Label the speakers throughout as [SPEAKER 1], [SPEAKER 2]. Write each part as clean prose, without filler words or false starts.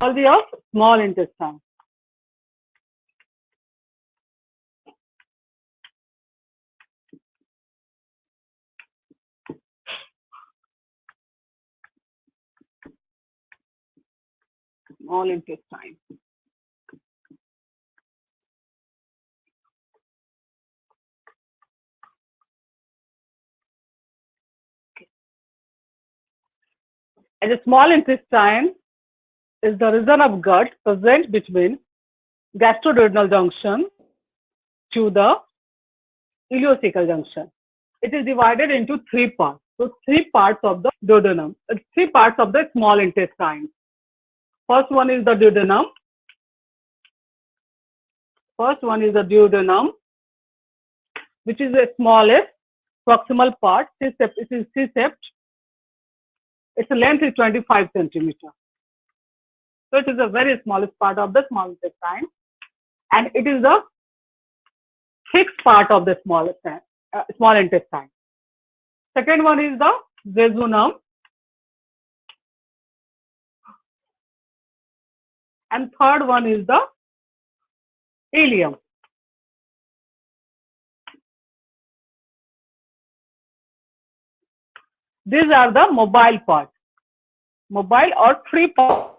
[SPEAKER 1] Physiology of small intestine. Small intestine. And the small intestine is the region of gut present between gastroduodenal junction to the ileocecal junction. It is divided into three parts. So three parts of the duodenum, three parts of the small intestine. First one is the duodenum. First one is the duodenum, which is the smallest proximal part. It is C-sept. Its length is 25 centimeter. So it is the very smallest part of the small intestine, and it is the fixed part of the small intestine. Second one is the jejunum, and third one is the ileum. These are the mobile parts, mobile or free part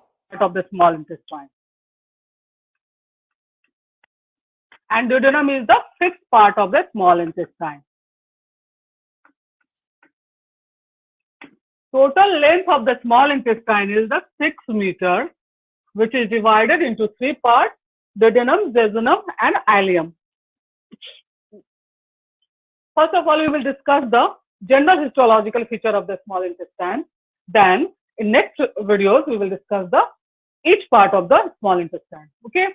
[SPEAKER 1] of the small intestine. And duodenum is the fixed part of the small intestine. Total length of the small intestine is the 6 meter, which is divided into three parts: duodenum, jejunum, and ileum. First of all, we will discuss the general histological feature of the small intestine. Then, in next videos, we will discuss the each part of the small intestine. Okay.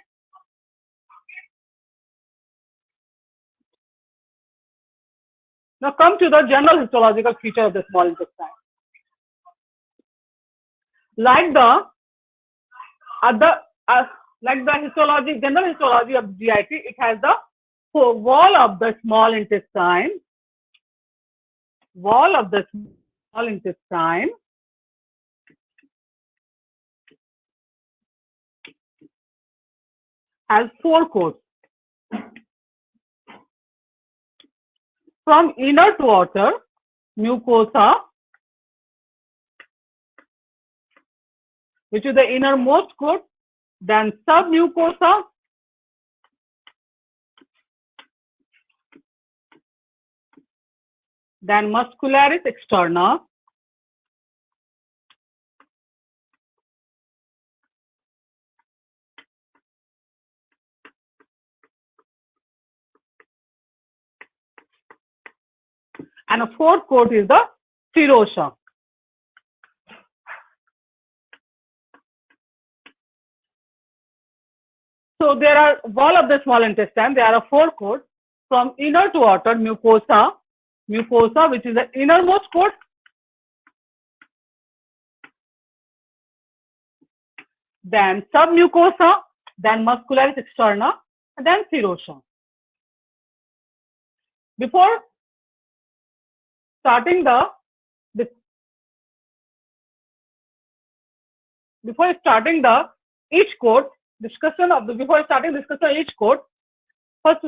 [SPEAKER 1] Now come to the general histological feature of the small intestine. Like the general histology of GIT, it has the wall of the small intestine. Wall of the small intestine has four coats. From inner to outer, mucosa, which is the innermost coat, then submucosa, then muscularis externa, and a fourth coat is the serosa. So there are wall of the small intestine. There are four coats. From inner to outer, mucosa, which is the innermost coat. Then submucosa, then muscularis externa, and then serosa. Before starting each coat, discussion of each coat, first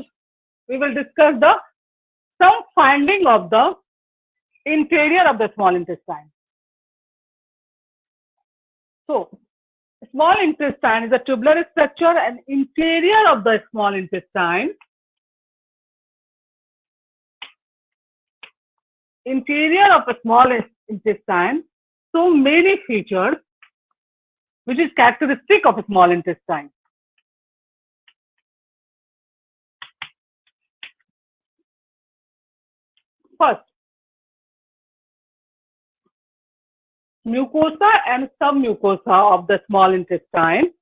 [SPEAKER 1] we will discuss some finding of the interior of the small intestine. So, small intestine is a tubular structure, and interior of the small intestine. Interior of a small intestine, so many features which is characteristic of a small intestine. First, mucosa and submucosa of the small intestine.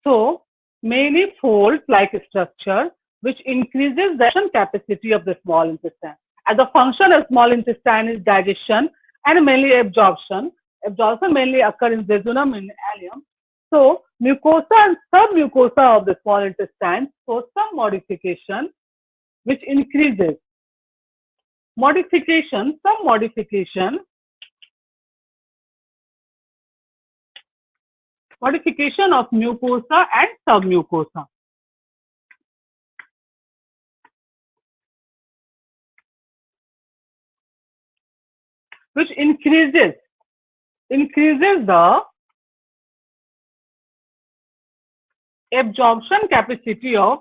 [SPEAKER 1] So many folds-like structure which increases the digestion capacity of the small intestine. As the function of small intestine is digestion and mainly absorption. Absorption mainly occurs in jejunum and ileum. So mucosa and submucosa of the small intestine show some modification which increases some modification Modification of mucosa and submucosa. Which increases the absorption capacity of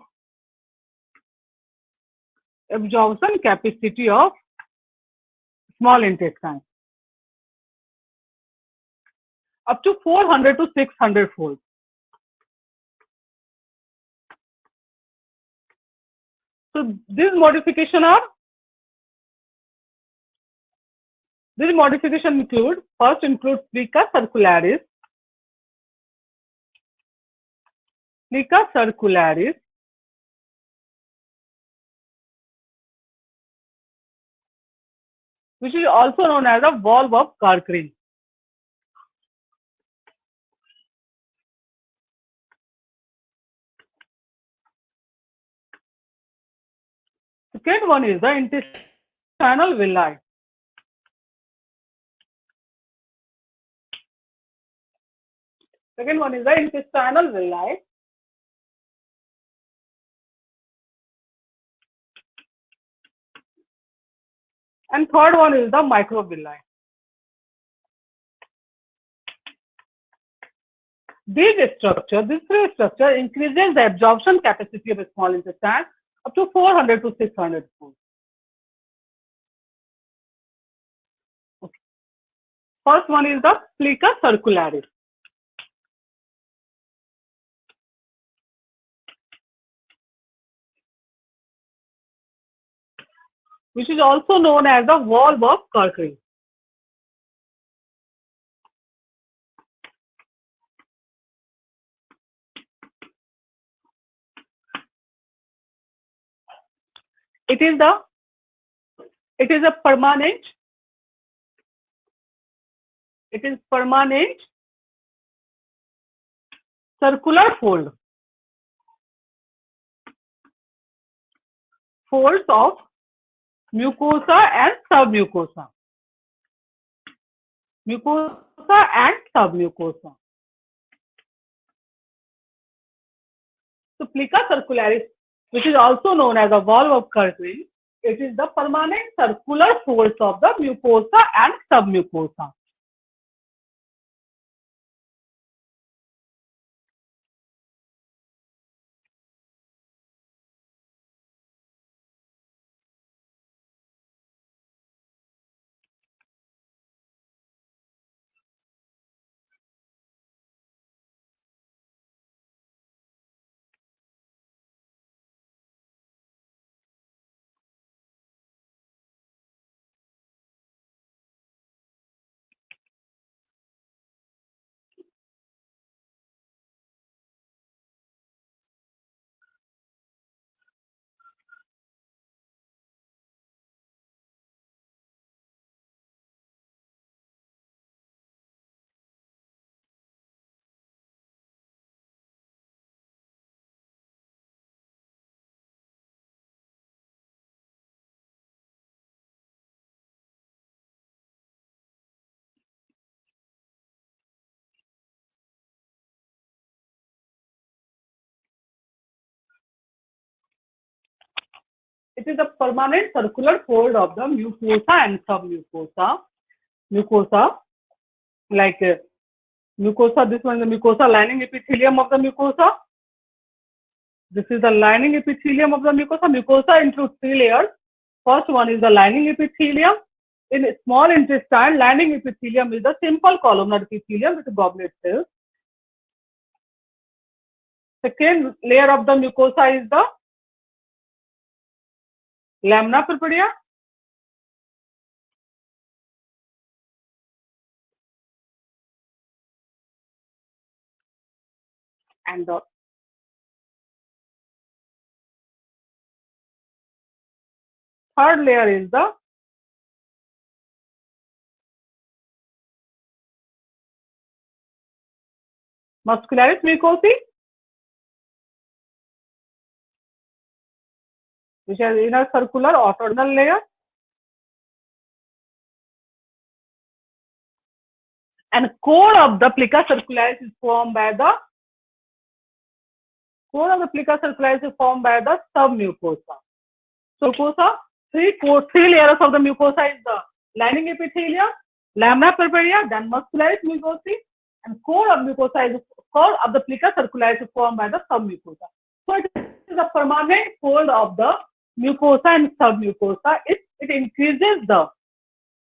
[SPEAKER 1] small intestine up to 400 to 600 fold. So these modification include, first include plica circularis, which is also known as a valve of Kerckring. Second one is the intestinal villi. And third one is the microvilli. This three structure increases the absorption capacity of a small intestine up to 400 to 600 fold. Okay. First one is the plica circularis. Which is also known as the valve of Kerckring. It is a permanent circular folds of mucosa and submucosa. So plica circularis, which is also known as a valve of Kerckring, it is the permanent circular folds of the mucosa and submucosa. It is a permanent circular fold of the mucosa and submucosa. Mucosa, like mucosa, this one is the mucosa lining epithelium of the mucosa. This is the lining epithelium of the mucosa. Mucosa includes three layers. First one is the lining epithelium. In small intestine, lining epithelium is the simple columnar epithelium with goblet cells. Second layer of the mucosa is the lamina propria. And the third layer is the muscularis mucosae, which has inner circular autorenal layer. And core of the plica circularis is formed by the submucosa. So mucosa, three layers of the mucosa is the lining epithelium, lamina propria, then muscularis mucosae, and core of the plica circularis is formed by the submucosa. So it is a permanent fold of the mucosa and submucosa. It increases the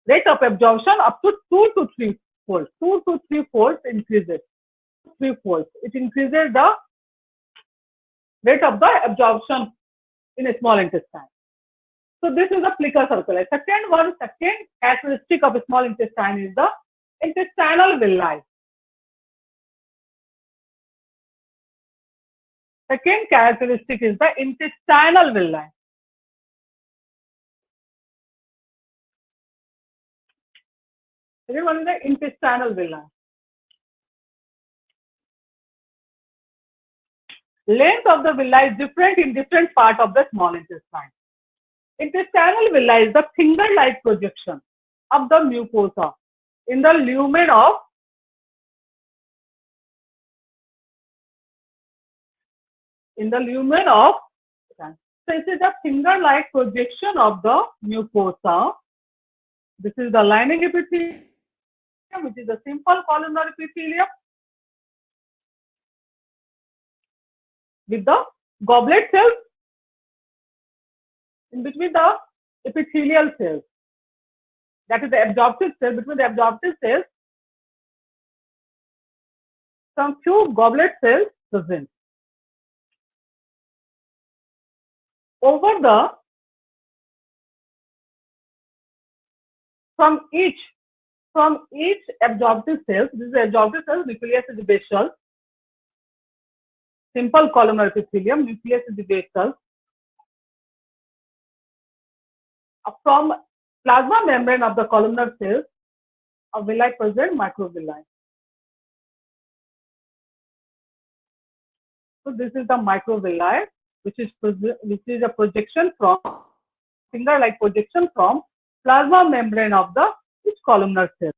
[SPEAKER 1] rate of absorption up to 2 to 3 folds. 2 to 3 folds increases. 3 folds. It increases the rate of the absorption in a small intestine. So this is the plica circularis. Second characteristic of a small intestine is the intestinal villi. Second characteristic is the intestinal villi. Second one is the intestinal villi. Length of the villi is different in different parts of the small intestine. Intestinal villi is the finger-like projection of the mucosa in the lumen of so this is the finger-like projection of the mucosa. This is the lining epithelium, which is a simple columnar epithelium with the goblet cells in between the epithelial cells. That is the absorptive cell. Between the absorptive cells, some few goblet cells present. From each absorptive cells, this is the absorptive cells, nucleus is basal, simple columnar epithelium, nucleus is basal. From plasma membrane of the columnar cells, a villi present, microvilli. So this is the microvilli, which is a projection from finger-like projection from plasma membrane of the each columnar cell.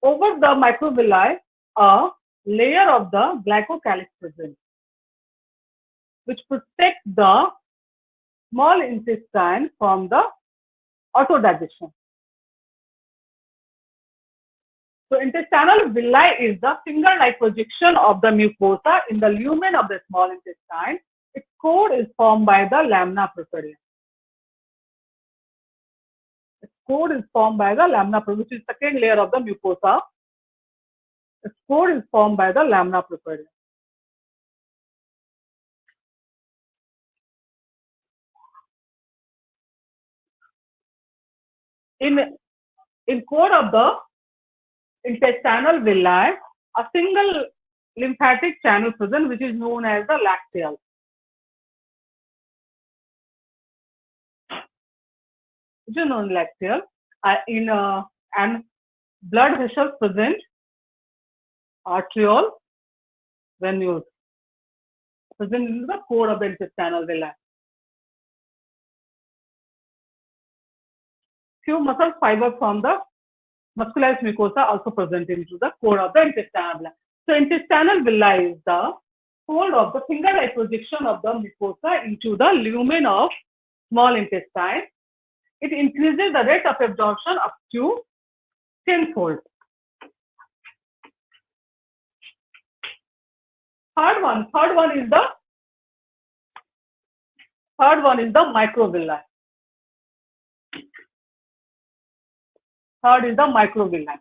[SPEAKER 1] Over the microvilli, a layer of the glycocalyx present, which protects the small intestine from the autodigestion. So intestinal villi is the finger-like projection of the mucosa in the lumen of the small intestine. Its core is formed by the lamina propria. Its core is formed by the lamina propria, which is second layer of the mucosa. Its core is formed by the lamina propria. In core of the intestinal villi, a single lymphatic channel present, which is known as the lacteal. Which is known as lacteal. And blood vessels present, arteriole, venules, present in the core of the intestinal villi. Few muscle fibers from the muscularis mucosa also present into the core of the intestinal villi. So intestinal villi is the fold of the finger-like projection of the mucosa into the lumen of small intestine. It increases the rate of absorption up to 10-fold. Third one is the microvilli. Third is the microvilli.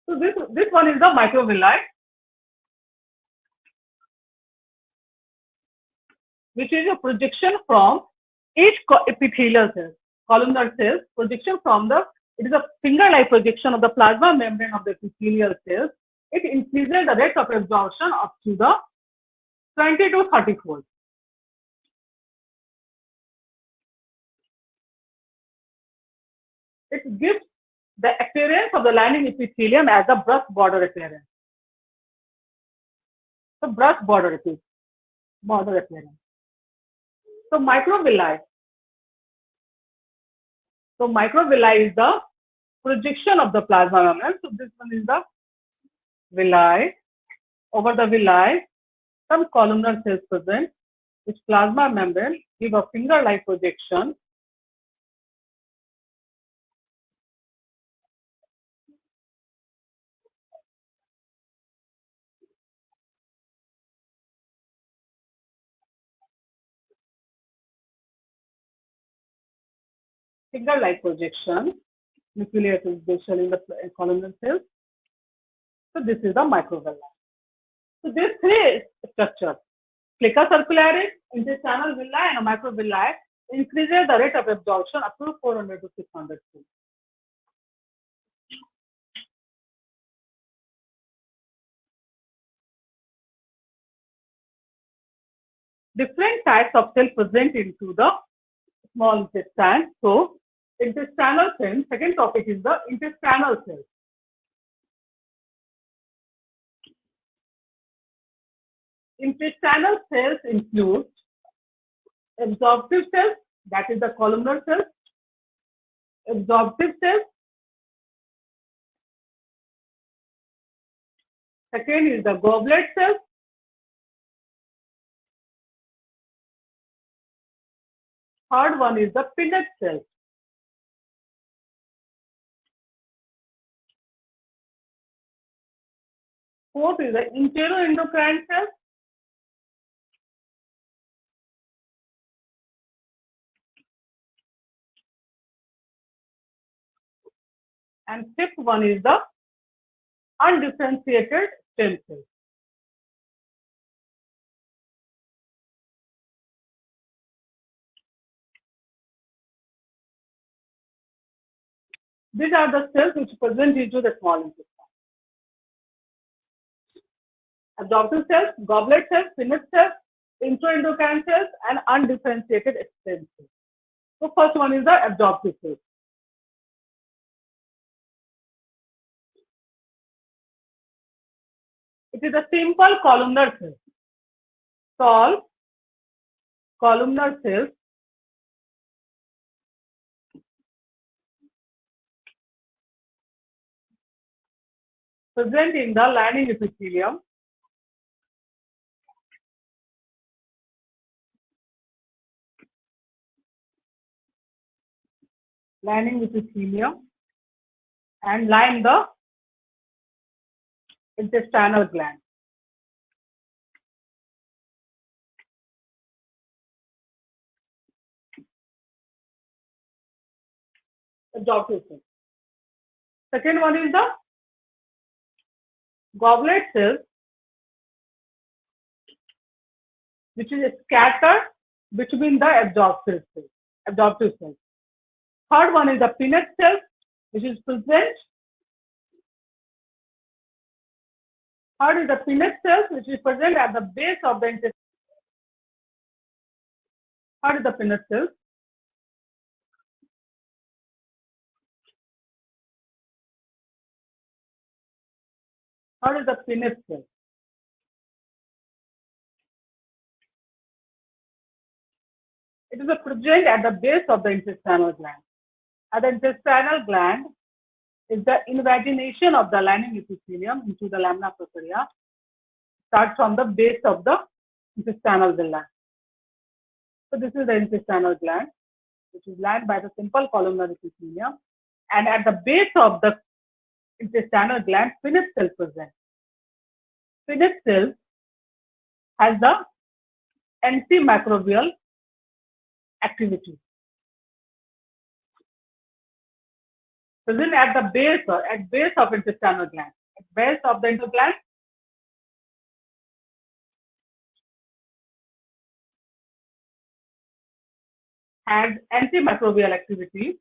[SPEAKER 1] So this one is the microvilli, which is a projection from each epithelial cell, columnar cells, projection from it is a finger-like projection of the plasma membrane of the epithelial cells. It increases the rate of absorption up to the 20 to 30-fold. It gives the appearance of the lining epithelium as a brush border appearance. So brush border appearance. So microvilli So microvilli is the projection of the plasma membrane. So this one is the villi. Over the villi, some columnar cells present, which plasma membrane give a finger-like projection. Finger-like projection, nuclear projection in the columnar cells. So this is the microvilli. So these three structures, plica circularis, intestinal villi, and microvilli, increases the rate of absorption up to 400 to 600 cells. Different types of cells present into the small intestine. So intestinal cells, second topic is the intestinal cells. Intestinal cells include absorptive cells, that is the columnar cells, absorptive cells. Second is the goblet cells. Third one is the Pinnet cells. Fourth is the enteroendocrine cells. And fifth one is the undifferentiated stem cells. These are the cells which present into the small intestine. Absorptive cells, goblet cells, Pinnet cells, enteroendocrine cells, and undifferentiated stem cells. So first one is the absorptive cells. It is a simple columnar cell. Tall columnar cells present in the lining epithelium. Lining epithelium and line the intestinal gland. Absorptive cells. Second one is the goblet cells, which is scattered between the absorptive cells. Third one is the Pinnet cells, which is present. Third is the Pinnet cells, which is present at the base of the intestine. Third is the Pinnet cells. Third is the Pinnet cells. It is present at the base of the intestinal gland. At the intestinal gland is the invagination of the lining epithelium into the lamina propria. Start from the base of the intestinal gland. So this is the intestinal gland, which is lined by the simple columnar epithelium, and at the base of the intestinal gland, Pinnet cells present. Pinnet cells has the antimicrobial activity. Present at the base or at base of intestinal gland. At base of the intestinal gland, has antimicrobial activity.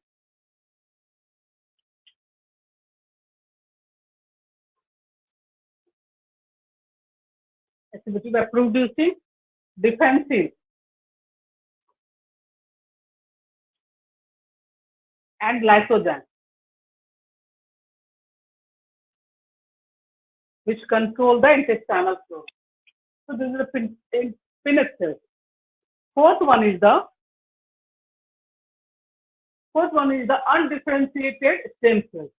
[SPEAKER 1] Activity by producing defensive and lysozyme, which control the intestinal flow. So this is the Pinnet cells. Fourth one is the Fourth one is the undifferentiated stem cells.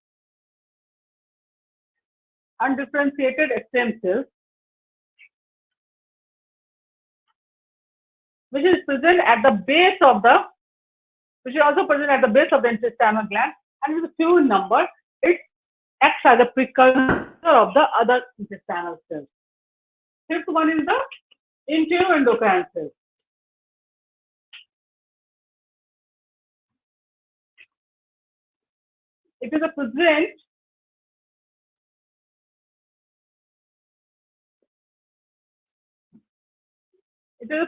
[SPEAKER 1] Undifferentiated stem cells, which is present at the base of the, which is also present at the base of the intestinal gland, and with few in number, it acts as a precursor of the other intestinal cells. Fifth one is the enteroendocrine cells. It is a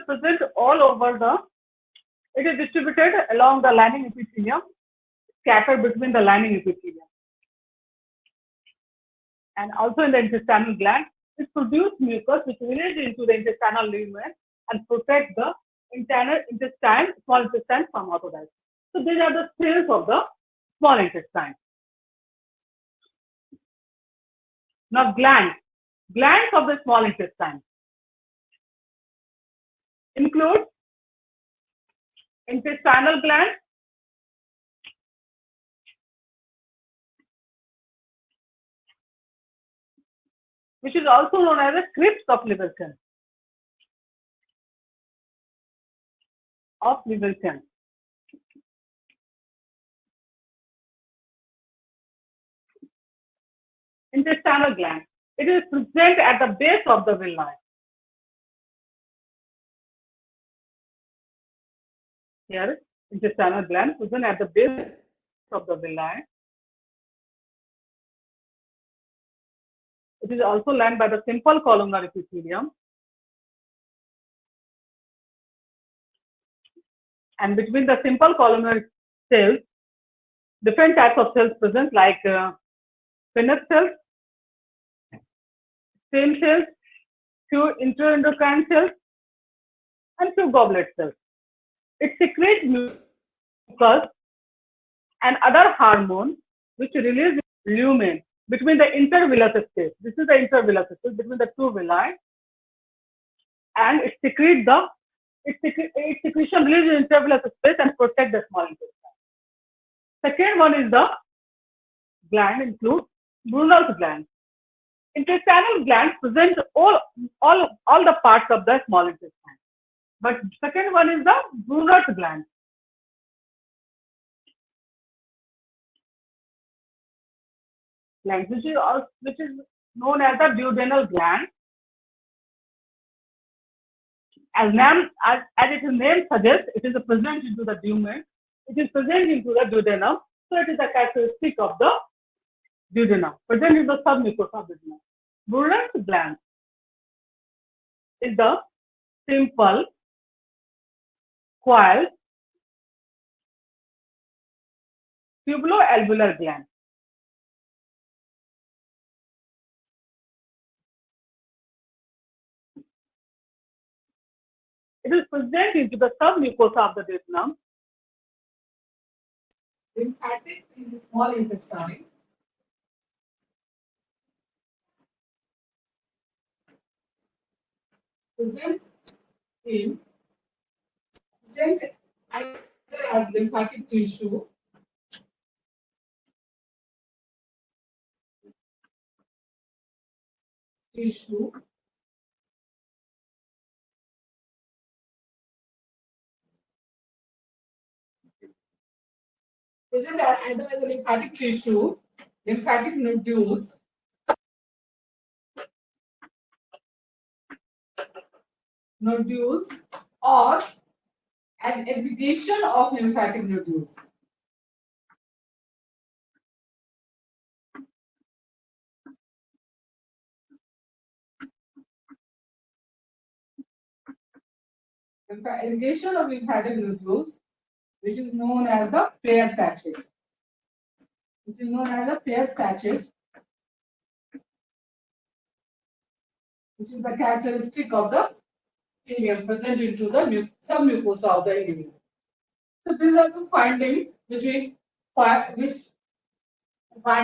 [SPEAKER 1] present all over the, it is distributed along the lining epithelium, scattered between the lining epithelium. And also in the intestinal gland, it produces mucus which releases into the intestinal lumen and protect the internal intestine, small intestine from autodigestion. So these are the cells of the small intestine. Now glands of the small intestine include intestinal gland, which is also known as the crypts of Leverton. Intestinal gland. It is present at the base of the villi. Here, intestinal gland present at the base of the villi. It is also lined by the simple columnar epithelium. And between the simple columnar cells, different types of cells present like Pinner cells, stem cells, few enteroendocrine cells, and few goblet cells. It secretes mucus and other hormones which release lumen between the intervillous space. This is the intervillous space between the two villi, and it secretes the its secretion releases intervillous space and protect the small intestine. Second one is the gland include Brunner's gland. Intestinal glands present all the parts of the small intestine. But second one is the Brunner's gland. Which is known as the duodenal gland. As its name suggests, it is present into the lumen. It is present into the duodenum, so it is a characteristic of the duodenum, present in the submucosa of the duodenum. Brunner's gland is the simple, coiled, tubuloalveolar gland. It is present into the submucosa of the duodenum.
[SPEAKER 2] Lymphatics in the small intestine. Present either as lymphatic tissue present either as a lymphatic tissue, lymphatic nodules, or an aggregation of lymphatic nodules. Aggregation of lymphatic nodules, which is known as the Peyer's patches. Which is known as the Peyer's patches, which is the characteristic of the ileum present into the submucosa of the ileum. So these are the findings which we find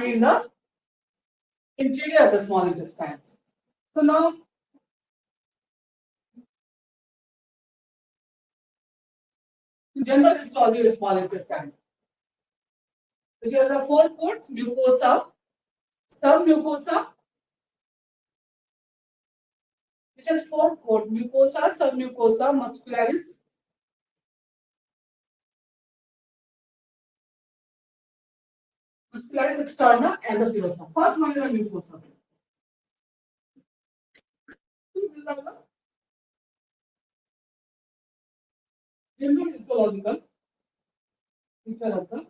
[SPEAKER 2] in the interior of the small intestines. So now general histology of the small intestine. which are the four coats: mucosa, submucosa, which has four coats: mucosa, submucosa, muscularis, muscularis externa, and the serosa. First one is the mucosa. General histological picture of the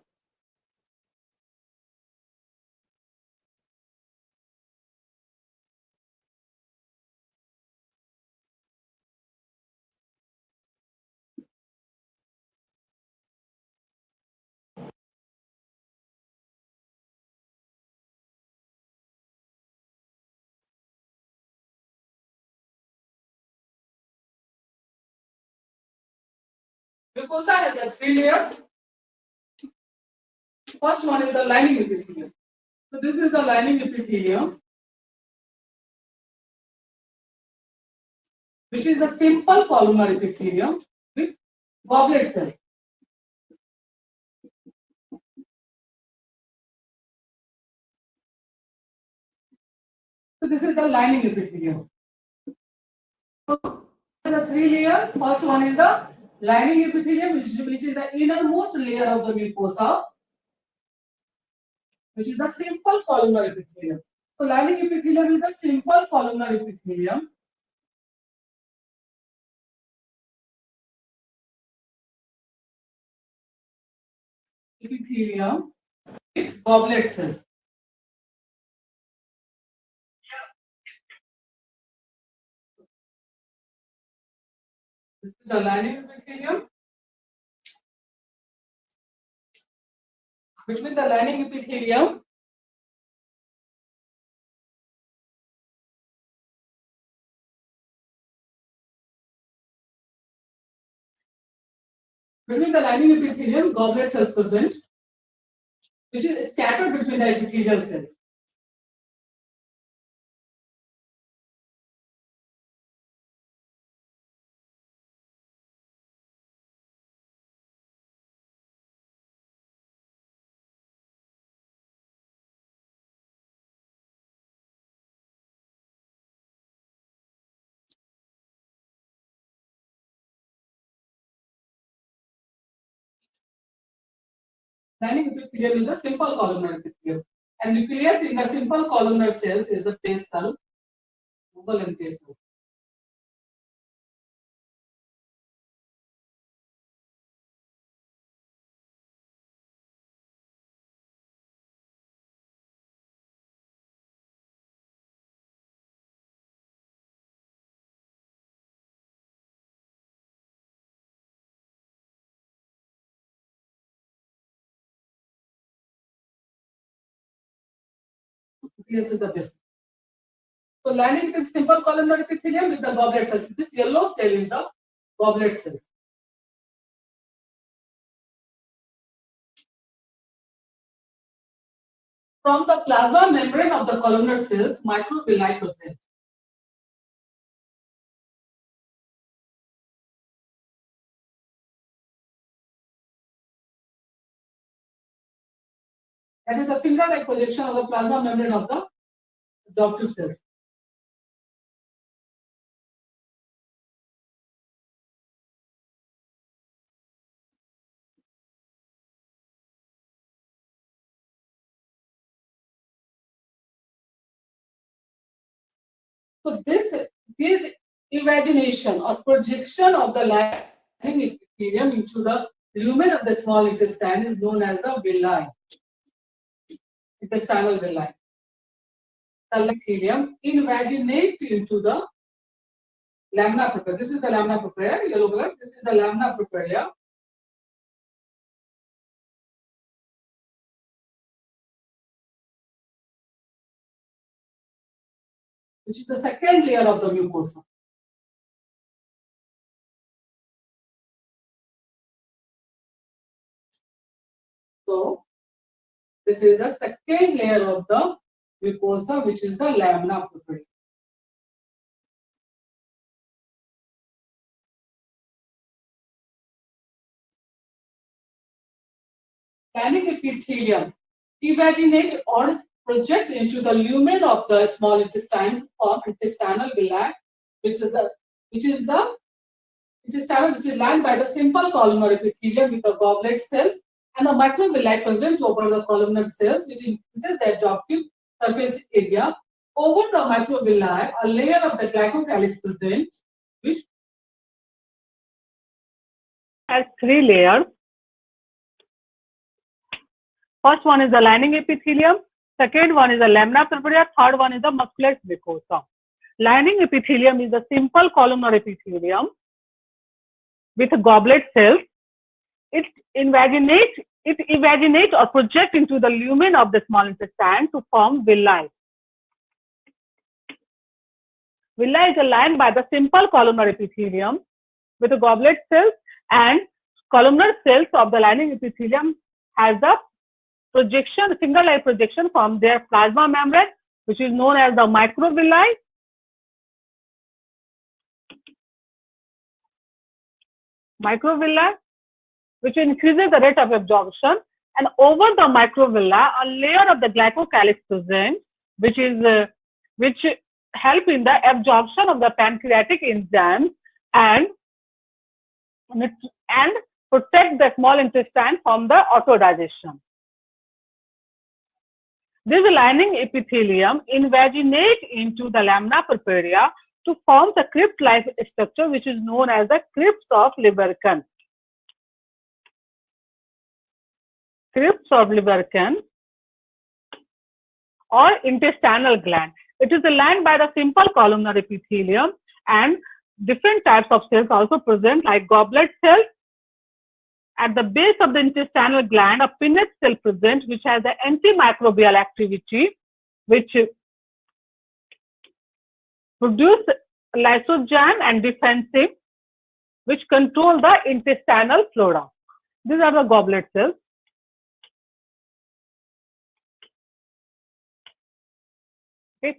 [SPEAKER 2] mucosa has the three layers. First one is the lining epithelium. So this is the lining epithelium, which is the simple columnar epithelium with goblet cells. So this is the lining epithelium. So the three layer. First one is the lining epithelium, which is the innermost layer of the mucosa, which is the simple columnar epithelium. So lining epithelium is the simple columnar epithelium. Epithelium with goblet cells. This is the lining epithelium. Between the lining epithelium goblet cells present, which is scattered between the epithelial cells. Lining epithelium is a simple columnar epithelium, and nucleus in the simple columnar cells is the taste cell, oval and taste cell. Nucleus is the best. So lining is simple columnar epithelium with the goblet cells. This yellow cell is the goblet cells. From the plasma membrane of the columnar cells, microvilli present. That is the finger-like projection of the plasma membrane of the adoptive cells. So this imagination or projection of the lining epithelium into the lumen of the small intestine is known as the villi, intestinal villi. The epithelium invaginate into the lamina propria. This is the lamina propria, yellow color. This is the lamina propria. Which is the second layer of the mucosa. So this is the second layer of the mucosa, which is the lamina propria. Lining epithelium evaginate or project into the lumen of the small intestine or intestinal villi, which is lined by the simple columnar epithelium with the goblet cells and the microvilli present over the columnar cells, which increases the absorptive surface area. Over the microvilli, a layer of the glycocalyx present, which
[SPEAKER 1] has three layers. First one is the lining epithelium, second one is the lamina propria, third one is the muscularis mucosa. Lining epithelium is the simple columnar epithelium with goblet cells. It invaginates or projects into the lumen of the small intestine to form villi. Villi is lined by the simple columnar epithelium with the goblet cells, and columnar cells of the lining epithelium has the projection, single layer projection from their plasma membrane, which is known as the microvilli. Microvilli, which increases the rate of absorption, and over the microvilli, a layer of the glycocalyx present, which help in the absorption of the pancreatic enzymes and protect the small intestine from the autodigestion. This lining epithelium invaginates into the lamina propria to form the crypt-like structure, which is known as the crypts of Lieberkühn. Crypts of Lieberkühn or intestinal gland. It is lined by the simple columnar epithelium, and different types of cells also present, like goblet cells. At the base of the intestinal gland, a pinnate cell present, which has the antimicrobial activity, which produce lysozyme and defensive, which control the intestinal flora. These are the goblet cells. Okay.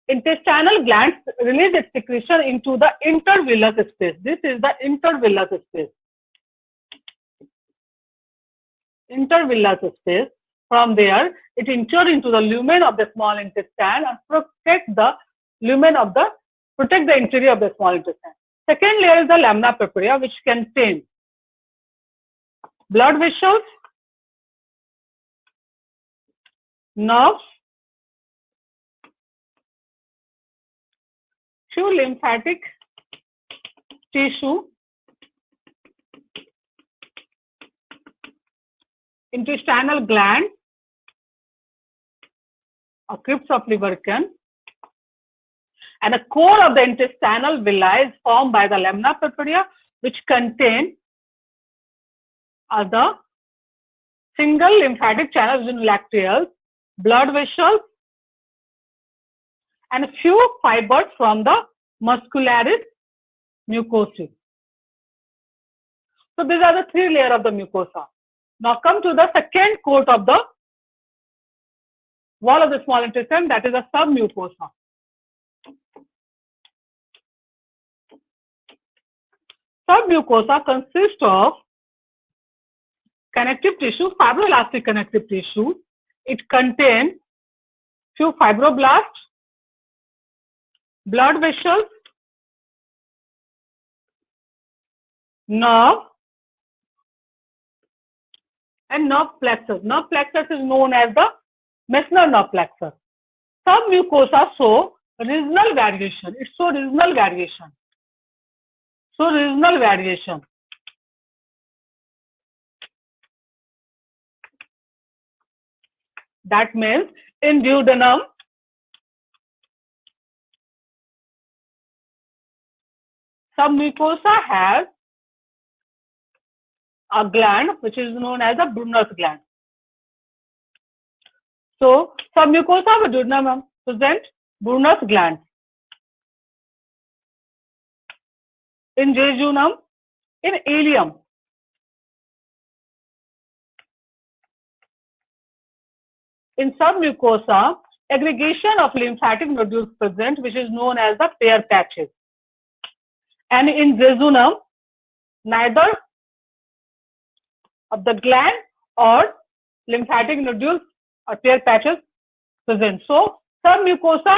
[SPEAKER 1] Intestinal glands release its secretion into the intervillous space. This is the intervillous space. Intervillous space. From there, it enters into the lumen of the small intestine and protect the interior of the small intestine. Second layer is the lamina propria, which contains blood vessels, nerves, few lymphatic tissue, intestinal gland, or crypts of Lieberkühn, and a core of the intestinal villi is formed by the lamina propria, which contain the single lymphatic channels in lacteals, blood vessels, and a few fibers from the muscularis mucosae. So these are the three layers of the mucosa. Now come to the second coat of the wall of the small intestine, that is the submucosa. Submucosa consists of connective tissue, fibroelastic connective tissue. It contains few fibroblasts, blood vessels, nerve, and nerve plexus. Nerve plexus is known as the Meissner nerve plexus. Submucosa show regional variation. It shows regional variation. So regional variation. That means in duodenum, submucosa has a gland which is known as the Brunner's gland. So submucosa of duodenum present Brunner's gland. In jejunum, in ileum, in submucosa, aggregation of lymphatic nodules present, which is known as the Peyer's patches. And in jejunum, neither of the gland or lymphatic nodules or tear patches present. So submucosa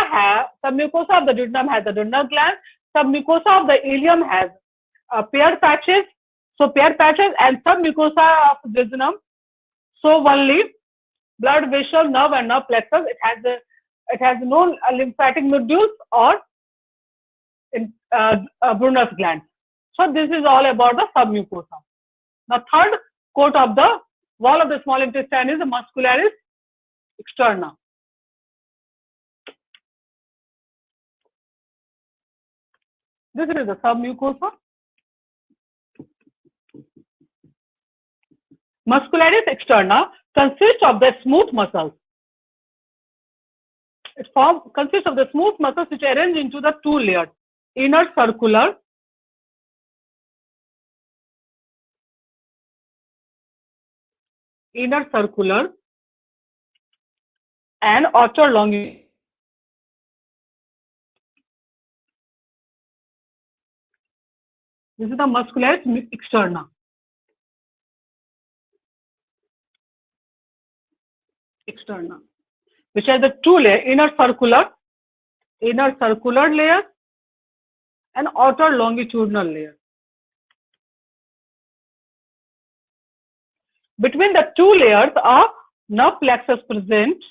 [SPEAKER 1] of the duodenum has the duodenal gland. Submucosa of the ileum has paired patches. So paired patches and submucosa of the duodenum. So only blood vessel, nerve and nerve plexus. It has no lymphatic nodules or Brunner's gland. So this is all about the submucosa. The third coat of the wall of the small intestine is the muscularis externa. This is the submucosa. Muscularis externa consists of the smooth muscles. It consists of the smooth muscles which are arranged into the two layers: inner circular and outer longitudinal. This is the muscularis externa. Which are the two layers: inner circular layer and outer longitudinal layer. Between the two layers are nerve plexus present,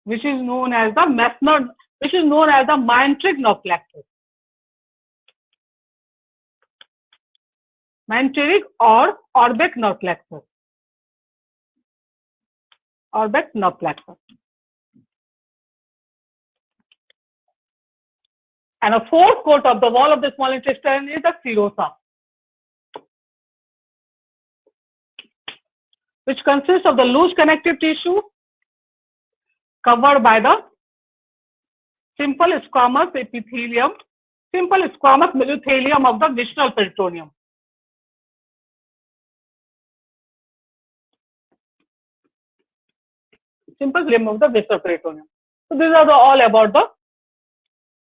[SPEAKER 1] which is known as the Meyenteric nerve plexus. Meyenteric or Orbeck nerve plexus. Orbeck nerve plexus. And a fourth coat of the wall of the small intestine is the serosa, which consists of the loose connective tissue covered by the simple squamous epithelium, simple squamous mesothelium of the visceral peritoneum. Simple limb of the visceral peritoneum. So these are all about the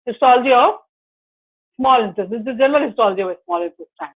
[SPEAKER 1] histology of small intestine. This is the general histology of a small intestine.